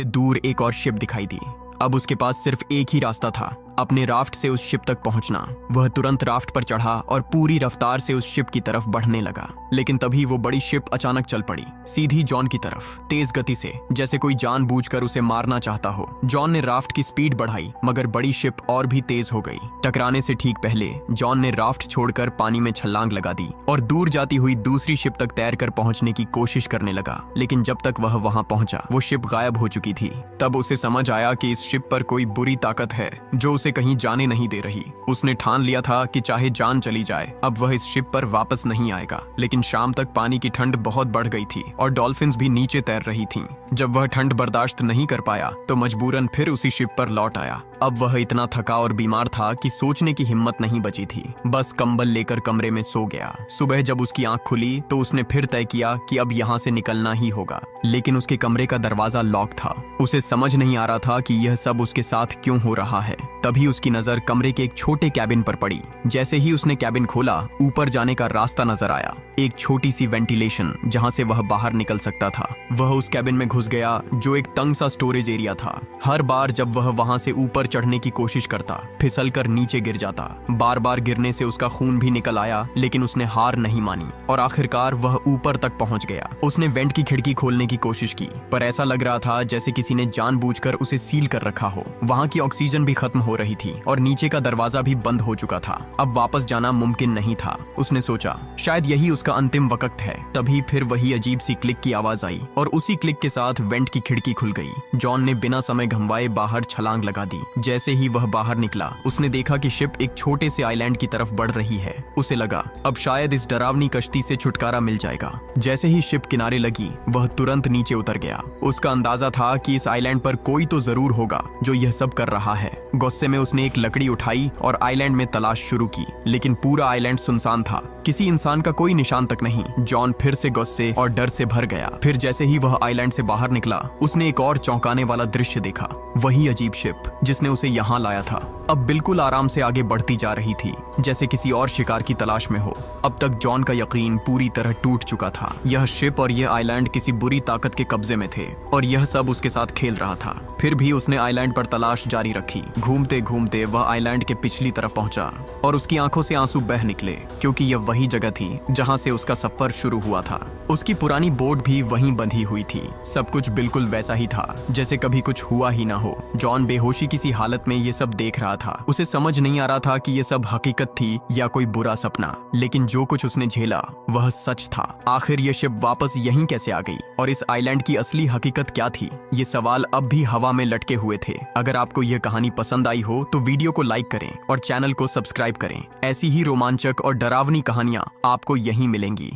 दूर एक और शिप दिखाई दी। अब उसके पास सिर्फ एक ही रास्ता था, अपने राफ्ट से उस शिप तक पहुंचना। वह तुरंत राफ्ट पर चढ़ा और पूरी रफ्तार से उस शिप की तरफ बढ़ने लगा। लेकिन तभी वो बड़ी शिप अचानक चल पड़ी, सीधी जॉन की तरफ, तेज गति से, जैसे कोई जानबूझकर उसे मारना चाहता हो। जॉन ने राफ्ट की स्पीड बढ़ाई, मगर बड़ी शिप और भी तेज हो गई। टकराने से ठीक पहले जॉन ने राफ्ट छोड़कर पानी में छलांग लगा दी और दूर जाती हुई दूसरी शिप तक तैरकर पहुंचने की कोशिश करने लगा। लेकिन जब तक वह वहां पहुंचा, वो शिप गायब हो चुकी थी। तब उसे समझ आया कि इस शिप पर कोई बुरी ताकत है जो उसे कहीं जाने नहीं दे रही। उसने ठान लिया था कि चाहे जान चली जाए, अब वह इस शिप पर वापस नहीं आएगा। लेकिन शाम तक पानी की ठंड बहुत बढ़ गई थी और डॉल्फिन्स भी नीचे तैर रही थीं। जब वह ठंड बर्दाश्त नहीं कर पाया तो मजबूरन फिर उसी शिप पर लौट आया। अब वह इतना थका और बीमार था कि सोचने की हिम्मत नहीं बची थी। बस कंबल लेकर कमरे में सो गया। सुबह जब उसकी आंख खुली तो उसने फिर तय किया कि अब यहाँ से निकलना ही होगा। लेकिन उसके कमरे का दरवाजा लॉक था। उसे समझ नहीं आ रहा था कि यह सब उसके साथ क्यों हो रहा है। तभी उसकी नजर कमरे के एक छोटे कैबिन पर पड़ी। जैसे ही उसने कैबिन खोला, ऊपर जाने का रास्ता नजर आया, एक छोटी सी वेंटिलेशन जहां से वह बाहर निकल सकता था। वह उस कैबिन में घुस गया, जो एक तंग सा स्टोरेज एरिया था। हर बार जब वह वहां से ऊपर चढ़ने की कोशिश करता, फिसलकर नीचे गिर जाता। बार बार गिरने से उसका खून भी निकल आया, लेकिन उसने हार नहीं मानी और आखिरकार वह ऊपर तक पहुंच गया। उसने वेंट की खिड़की खोलने की कोशिश की, पर ऐसा लग रहा था जैसे किसी ने जानबूझकर उसे सील कर रखा हो। वहां की ऑक्सीजन भी खत्म हो रही थी और नीचे का दरवाजा भी बंद हो चुका था। अब वापस जाना मुमकिन नहीं था। उसने सोचा शायद यही उसका अंतिम वक्त है। तभी फिर वही अजीब सी क्लिक की आवाज आई और उसी क्लिक के साथ वेंट की खिड़की खुल गई। जॉन ने बिना समय गंवाए बाहर छलांग लगा दी। जैसे ही वह बाहर निकला, उसने देखा कि शिप एक छोटे से आइलैंड की तरफ बढ़ रही है। उसे लगा अब शायद इस डरावनी कश्ती से छुटकारा मिल जाएगा। जैसे ही शिप किनारे लगी, वह तुरंत नीचे उतर गया। उसका अंदाजा था कि इस आइलैंड पर कोई तो जरूर होगा जो यह सब कर रहा है। गुस्से में उसने एक लकड़ी उठाई और आइलैंड में तलाश शुरू की, लेकिन पूरा आइलैंड सुनसान था। किसी इंसान का कोई निशान तक नहीं। जॉन फिर से गुस्से और डर से भर गया। फिर जैसे ही वह आइलैंड से बाहर निकला, उसने एक और चौंकाने वाला दृश्य देखा। वही अजीब शिप जिसने उसे यहाँ लाया था, अब बिल्कुल आराम से आगे बढ़ती जा रही थी, जैसे किसी और शिकार की तलाश में हो। अब तक जॉन का यकीन पूरी तरह टूट चुका था। यह शिप और यह आइलैंड किसी बुरी ताकत के कब्जे में थे और यह सब उसके साथ खेल रहा था। फिर भी उसने आइलैंड पर तलाश जारी रखी। घूमते घूमते वह आइलैंड के पिछली तरफ पहुंचा और उसकी आंखों से आंसू बह निकले, क्योंकि यह वही जगह थी जहां से उसका सफर शुरू हुआ था। उसकी पुरानी बोट भी वहीं बंधी हुई थी। सब कुछ बिल्कुल वैसा ही था जैसे कभी कुछ हुआ ही ना हो। जॉन बेहोशी किसी हालत में ये सब देख रहा था। उसे समझ नहीं आ रहा था कि ये सब हकीकत थी या कोई बुरा सपना, लेकिन जो कुछ उसने झेला वह सच था। आखिर ये शिप वापस यहीं कैसे आ गई और इस आइलैंड की असली हकीकत क्या थी? ये सवाल अब भी हवा में लटके हुए थे। अगर आपको यह कहानी पसंद आई हो तो वीडियो को लाइक करें और चैनल को सब्सक्राइब करें। ऐसी ही रोमांचक और डरावनी कहानियां आपको यहीं मिलेंगी।